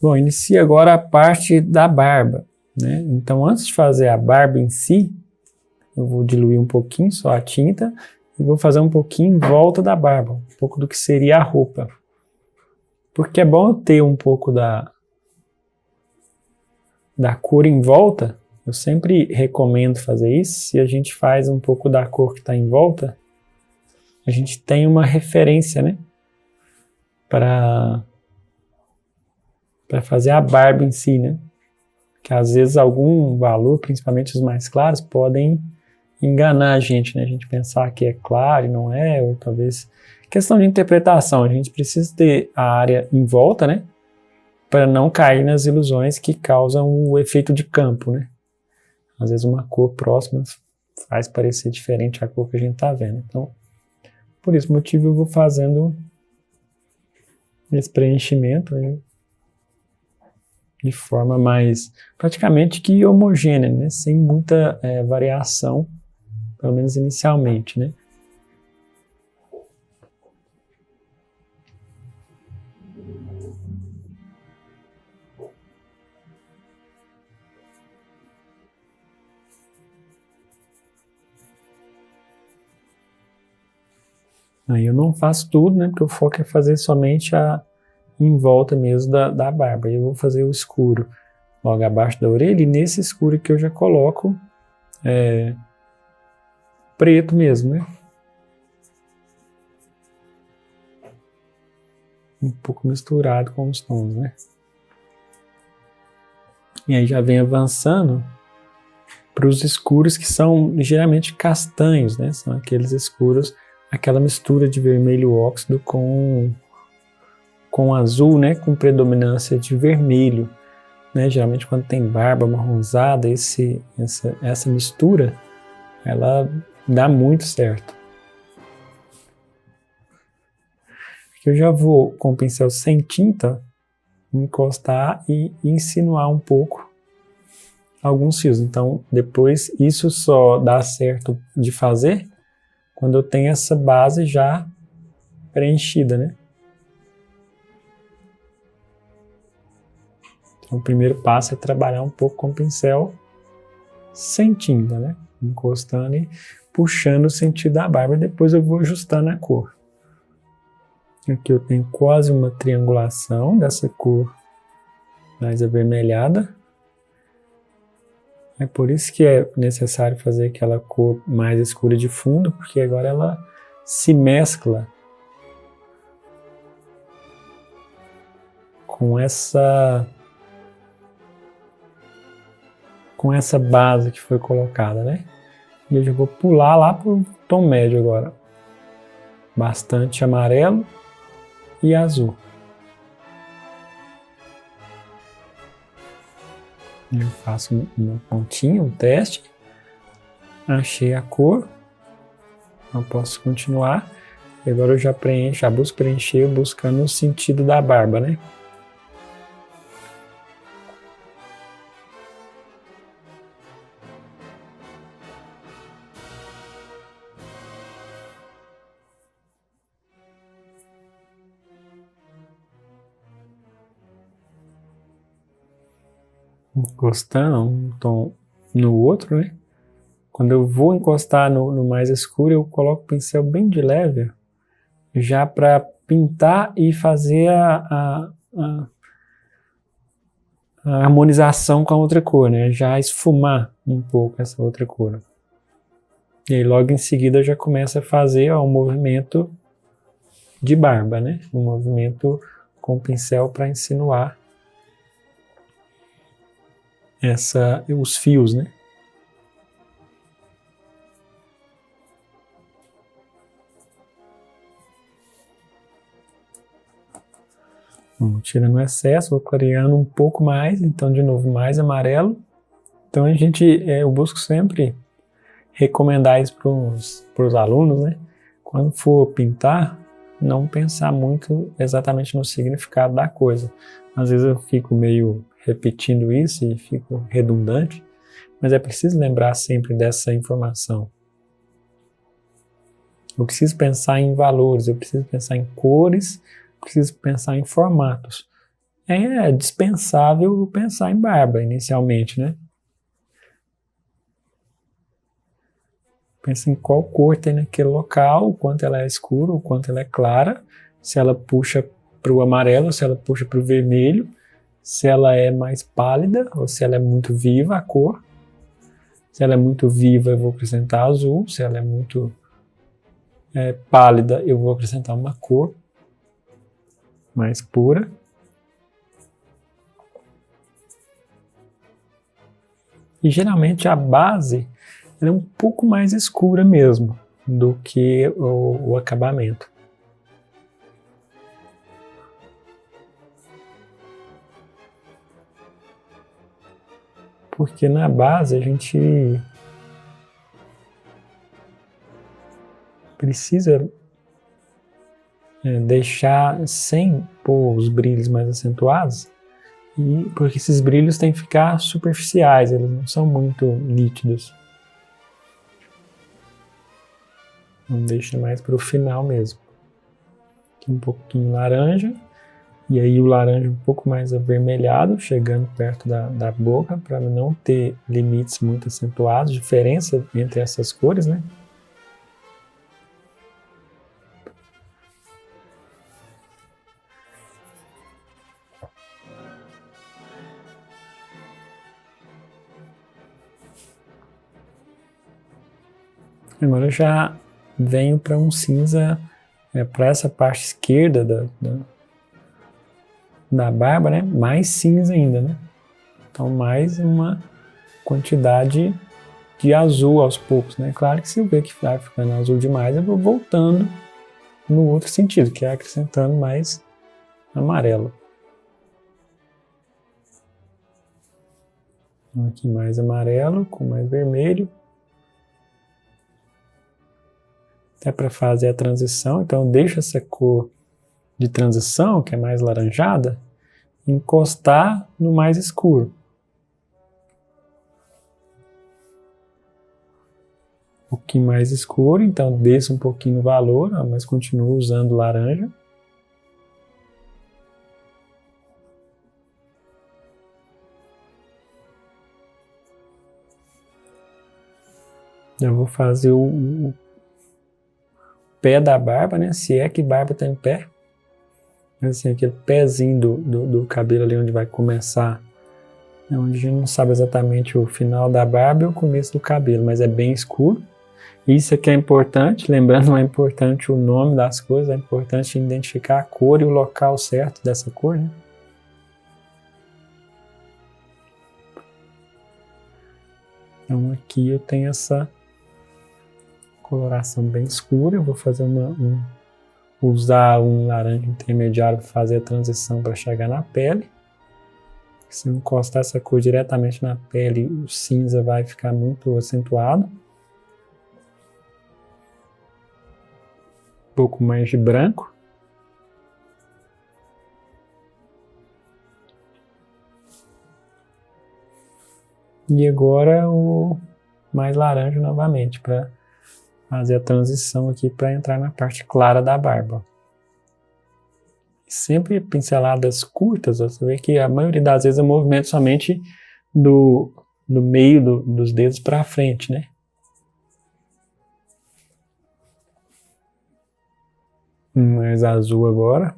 Bom, inicia agora a parte da barba, né? Então, antes de fazer a barba em si, eu vou diluir um pouquinho só a tinta e vou fazer um pouquinho em volta da barba, um pouco do que seria a roupa. Porque é bom eu ter um pouco da cor em volta. Eu sempre recomendo fazer isso. Se a gente faz um pouco da cor que está em volta, a gente tem uma referência, né? Para fazer a barba em si, né? Que às vezes algum valor, principalmente os mais claros, podem enganar a gente, né? A gente pensar que é claro e não é, ou talvez... Questão de interpretação, a gente precisa ter a área em volta, né? Para não cair nas ilusões que causam o efeito de campo, né? Às vezes uma cor próxima faz parecer diferente a cor que a gente está vendo. Então, por esse motivo eu vou fazendo esse preenchimento, né? De forma mais, praticamente que homogênea, né? Sem muita variação, pelo menos inicialmente, né? Aí eu não faço tudo, né? Porque o foco é fazer somente em volta mesmo da barba. Eu vou fazer o escuro logo abaixo da orelha, e nesse escuro que eu já coloco preto mesmo, né? Um pouco misturado com os tons, né? E aí já vem avançando para os escuros que são ligeiramente castanhos, né? São aqueles escuros, aquela mistura de vermelho óxido com azul, né? Com predominância de vermelho, né? Geralmente quando tem barba marronzada, essa mistura, ela dá muito certo. Aqui eu já vou com o pincel sem tinta encostar e insinuar um pouco alguns fios. Então depois isso só dá certo de fazer quando eu tenho essa base já preenchida, né? Então, o primeiro passo é trabalhar um pouco com o pincel sem tinta, né? Encostando e puxando o sentido da barba, e depois eu vou ajustando a cor. Aqui eu tenho quase uma triangulação dessa cor mais avermelhada. É por isso que é necessário fazer aquela cor mais escura de fundo, porque agora ela se mescla com essa base que foi colocada, né? E eu já vou pular lá para o tom médio agora. Bastante amarelo e azul. Eu faço uma pontinha, um teste. Achei a cor. Eu posso continuar. E agora eu já busco preencher buscando o sentido da barba, né? Encostando um tom no outro, né? Quando eu vou encostar no mais escuro, eu coloco o pincel bem de leve, já para pintar e fazer a harmonização com a outra cor, né? Já esfumar um pouco essa outra cor. E aí logo em seguida já começa a fazer um movimento de barba, né? Um movimento com o pincel para insinuar os fios, né? Tirando o excesso, vou clareando um pouco mais, então de novo mais amarelo. Então eu busco sempre recomendar isso para os alunos, né? Quando for pintar, não pensar muito exatamente no significado da coisa. Às vezes eu fico meio repetindo isso e fico redundante, mas é preciso lembrar sempre dessa informação. Eu preciso pensar em valores, eu preciso pensar em cores, preciso pensar em formatos. é dispensável pensar em barba inicialmente, né? Pensa em qual cor tem naquele local, o quanto ela é escura, o quanto ela é clara, se ela puxa para o amarelo, se ela puxa para o vermelho, se ela é mais pálida ou se ela é muito viva a cor. Se ela é muito viva, eu vou acrescentar azul. Se ela é muito pálida, eu vou acrescentar uma cor mais pura. E geralmente a base ela é um pouco mais escura mesmo do que o acabamento. Porque na base a gente precisa deixar sem pôr os brilhos mais acentuados, porque esses brilhos têm que ficar superficiais, eles não são muito nítidos. Então deixa mais para o final mesmo. Aqui um pouquinho laranja. E aí o laranja um pouco mais avermelhado, chegando perto da boca, para não ter limites muito acentuados, diferença entre essas cores, né? Agora eu já venho para um cinza, para essa parte esquerda da barba, né? Mais cinza ainda, né? Então mais uma quantidade de azul aos poucos, né? Claro que se eu ver que vai ficando azul demais, eu vou voltando no outro sentido, que é acrescentando mais amarelo. Então aqui mais amarelo com mais vermelho. Até para fazer a transição, então deixa essa cor de transição, que é mais laranjada, encostar no mais escuro. Um pouquinho mais escuro, então desça um pouquinho no valor, mas continuo usando laranja. Eu vou fazer o pé da barba, né? Se é que barba tem pé. Assim, aquele pezinho do cabelo ali onde vai começar, onde a gente não sabe exatamente o final da barba e o começo do cabelo, mas é bem escuro. Isso aqui é importante, lembrando, não é importante o nome das coisas, é importante identificar a cor e o local certo dessa cor, né? Então aqui eu tenho essa coloração bem escura, eu vou fazer usar um laranja intermediário para fazer a transição para chegar na pele. Se eu encostar essa cor diretamente na pele, o cinza vai ficar muito acentuado. Um pouco mais de branco. E agora o mais laranja novamente, para fazer a transição aqui para entrar na parte clara da barba. Sempre pinceladas curtas, você vê que a maioria das vezes eu movimento somente do meio dos dedos para frente, né? Mais azul agora.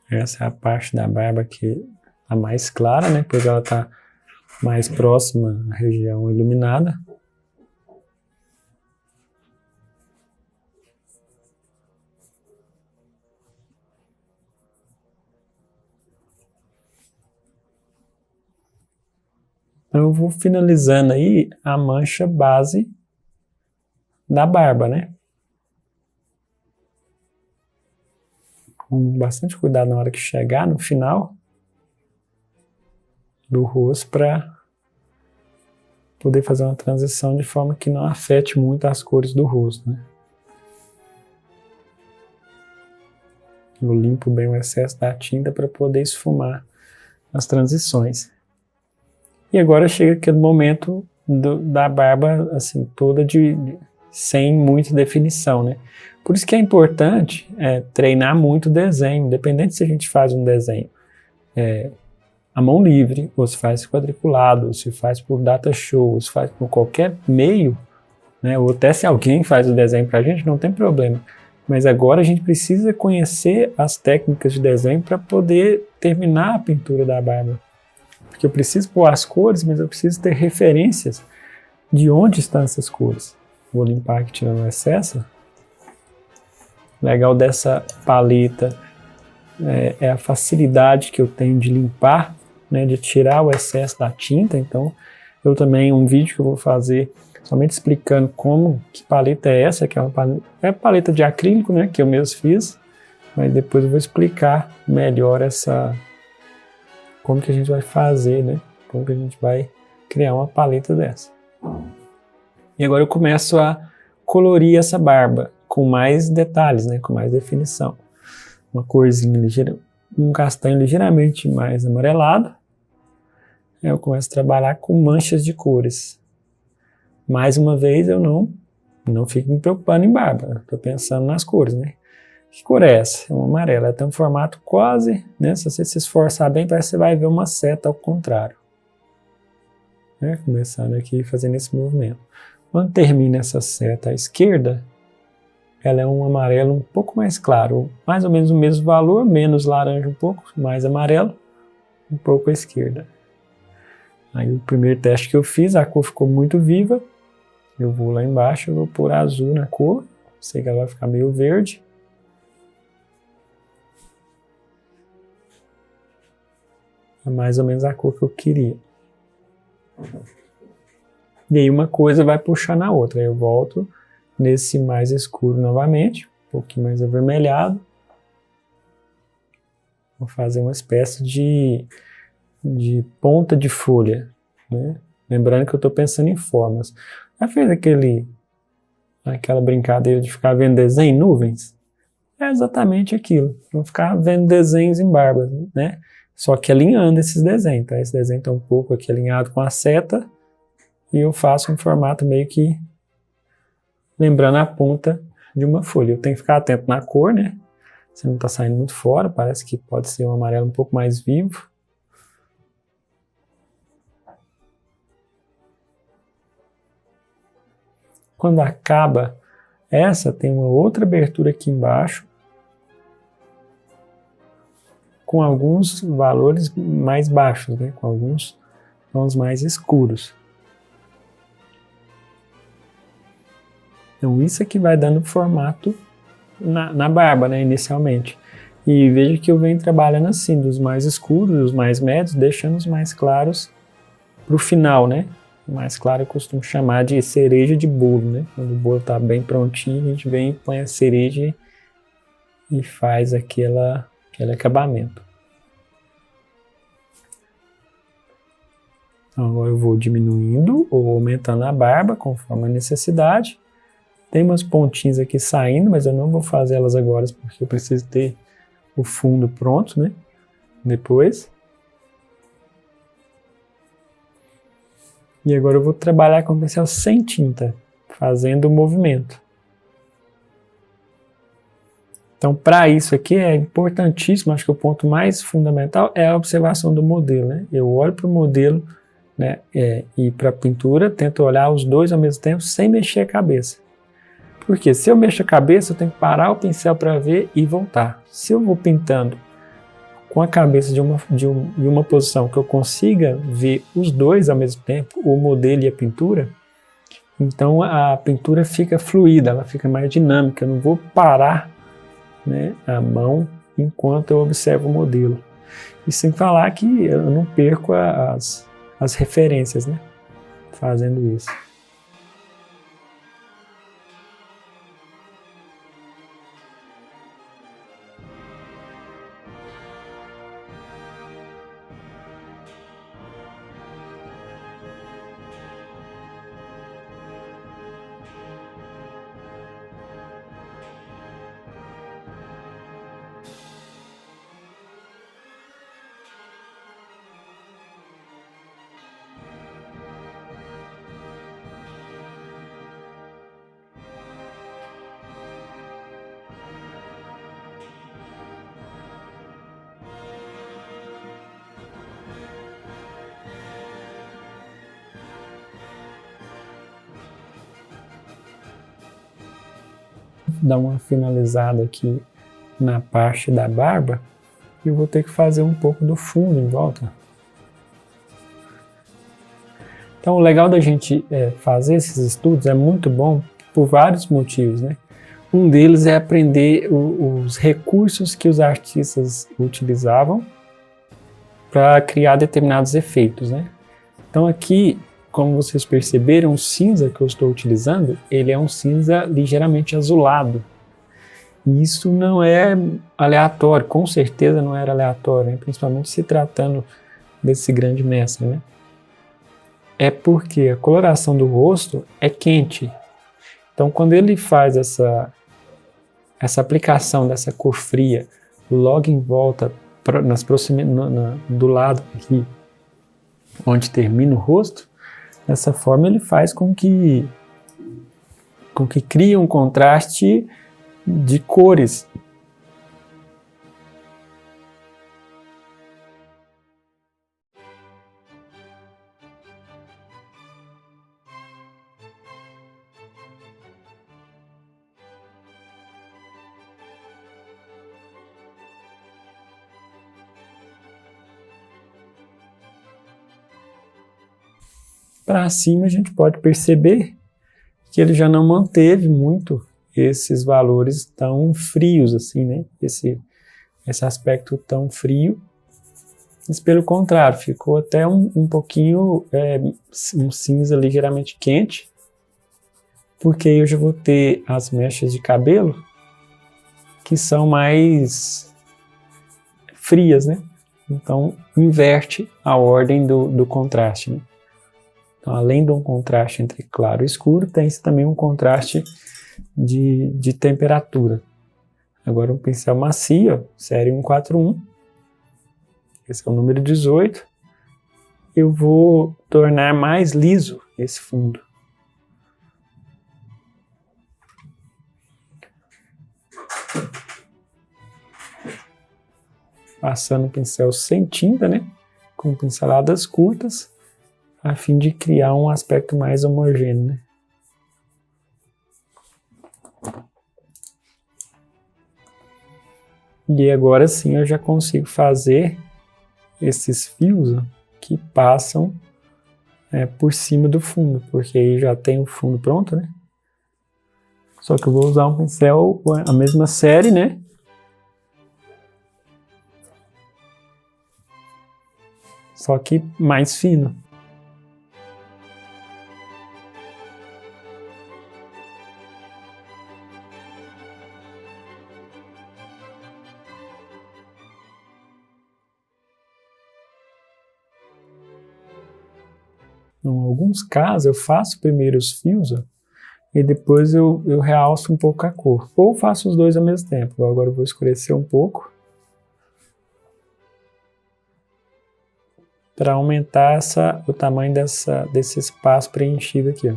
Essa é a parte da barba que está mais clara, né? Pois ela está mais próxima à região iluminada. Então eu vou finalizando aí a mancha base da barba, né? Com bastante cuidado na hora que chegar no final do rosto para poder fazer uma transição de forma que não afete muito as cores do rosto, né? Eu limpo bem o excesso da tinta para poder esfumar as transições. E agora chega aquele momento da barba assim toda sem muita definição, né? Por isso que é importante treinar muito o desenho, independente se a gente faz um desenho à mão livre, ou se faz quadriculado, ou se faz por data show, ou se faz por qualquer meio, né? Ou até se alguém faz o desenho para a gente, não tem problema. Mas agora a gente precisa conhecer as técnicas de desenho para poder terminar a pintura da barba. Porque eu preciso pôr as cores, mas eu preciso ter referências de onde estão essas cores. Vou limpar aqui tirando o excesso. Legal dessa paleta é a facilidade que eu tenho de limpar, né, de tirar o excesso da tinta. Então, eu também, um vídeo que eu vou fazer somente explicando que paleta é essa, que é uma paleta de acrílico, né, que eu mesmo fiz, mas depois eu vou explicar melhor como que a gente vai fazer, né, como que a gente vai criar uma paleta dessa. E agora eu começo a colorir essa barba com mais detalhes, né, com mais definição. Uma corzinha ligeira, um castanho ligeiramente mais amarelado. Aí eu começo a trabalhar com manchas de cores. Mais uma vez, eu não fico me preocupando em barba, estou pensando nas cores, né? Que cor é essa? É uma amarela, ela tem um formato quase, né? Se você se esforçar bem, parece que você vai ver uma seta ao contrário. Né? Começando aqui, fazendo esse movimento. Quando termina essa seta à esquerda, ela é um amarelo um pouco mais claro, mais ou menos o mesmo valor, menos laranja um pouco, mais amarelo, um pouco à esquerda. Aí o primeiro teste que eu fiz, a cor ficou muito viva. Eu vou lá embaixo, eu vou pôr azul na cor, sei que ela vai ficar meio verde. É mais ou menos a cor que eu queria. E aí uma coisa vai puxar na outra. Aí eu volto nesse mais escuro novamente, um pouquinho mais avermelhado. Vou fazer uma espécie de ponta de folha, né? Lembrando que eu estou pensando em formas. Já fez aquela brincadeira de ficar vendo desenho em nuvens? É exatamente aquilo. Vou ficar vendo desenhos em barba, né? Só que alinhando esses desenhos, tá? Esse desenho está um pouco aqui alinhado com a seta e eu faço um formato meio que lembrando a ponta de uma folha. Eu tenho que ficar atento na cor, né? Se não está saindo muito fora, parece que pode ser um amarelo um pouco mais vivo. Quando acaba essa, tem uma outra abertura aqui embaixo, com alguns valores mais baixos, né? Com alguns tons mais escuros. Então isso aqui vai dando formato na barba, né, inicialmente. E veja que eu venho trabalhando assim, dos mais escuros, dos mais médios, deixando os mais claros para o final, né? O mais claro eu costumo chamar de cereja de bolo, né? Quando o bolo está bem prontinho, a gente vem, põe a cereja e faz aquele acabamento. Então agora eu vou diminuindo ou aumentando a barba conforme a necessidade. Tem umas pontinhas aqui saindo, mas eu não vou fazer elas agora porque eu preciso ter o fundo pronto, né? Depois. E agora eu vou trabalhar com o pincel sem tinta, fazendo o movimento. Então, para isso aqui é importantíssimo, acho que o ponto mais fundamental é a observação do modelo, né? Eu olho para o modelo, né, e para a pintura, tento olhar os dois ao mesmo tempo sem mexer a cabeça. Porque se eu mexo a cabeça, eu tenho que parar o pincel para ver e voltar. Se eu vou pintando com a cabeça de uma posição que eu consiga ver os dois ao mesmo tempo, o modelo e a pintura, então a pintura fica fluida, ela fica mais dinâmica. Eu não vou parar, né, a mão enquanto eu observo o modelo. E sem falar que eu não perco as referências, né, fazendo isso. dar uma finalizada aqui na parte da barba, e eu vou ter que fazer um pouco do fundo em volta. Então, o legal da gente fazer esses estudos é muito bom por vários motivos, né? Um deles é aprender os recursos que os artistas utilizavam para criar determinados efeitos, né? Então aqui, como vocês perceberam, o cinza que eu estou utilizando, ele é um cinza ligeiramente azulado. E isso não é aleatório, com certeza não era aleatório, né? Principalmente se tratando desse grande mestre, né? É porque a coloração do rosto é quente. Então, quando ele faz essa aplicação dessa cor fria logo em volta, do lado aqui, onde termina o rosto, dessa forma ele faz com que crie um contraste de cores. Para cima a gente pode perceber que ele já não manteve muito esses valores tão frios assim, né? Esse aspecto tão frio, mas pelo contrário, ficou até um pouquinho, um cinza ligeiramente quente, porque eu já vou ter as mechas de cabelo que são mais frias, né? Então inverte a ordem do contraste, né? Então, além de um contraste entre claro e escuro, tem-se também um contraste de temperatura. Agora um pincel macio, série 141, esse é o número 18, eu vou tornar mais liso esse fundo. Passando o pincel sem tinta, né? Com pinceladas curtas, a fim de criar um aspecto mais homogêneo, né? E agora sim eu já consigo fazer esses fios que passam por cima do fundo, porque aí já tem o fundo pronto, né? Só que eu vou usar um pincel, a mesma série, né? Só que mais fino. Em alguns casos eu faço primeiro os fios e depois eu realço um pouco a cor. Ou faço os dois ao mesmo tempo. Agora eu vou escurecer um pouco para aumentar o tamanho desse espaço preenchido aqui, ó.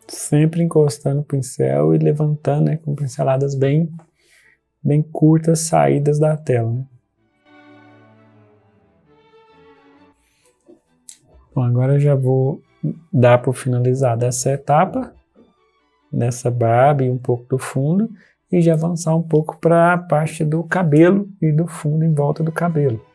Sempre encostando o pincel e levantando, né, com pinceladas bem curtas, saídas da tela, né? Bom, agora eu já vou dar por finalizada essa etapa, nessa barba e um pouco do fundo, e já avançar um pouco para a parte do cabelo e do fundo em volta do cabelo.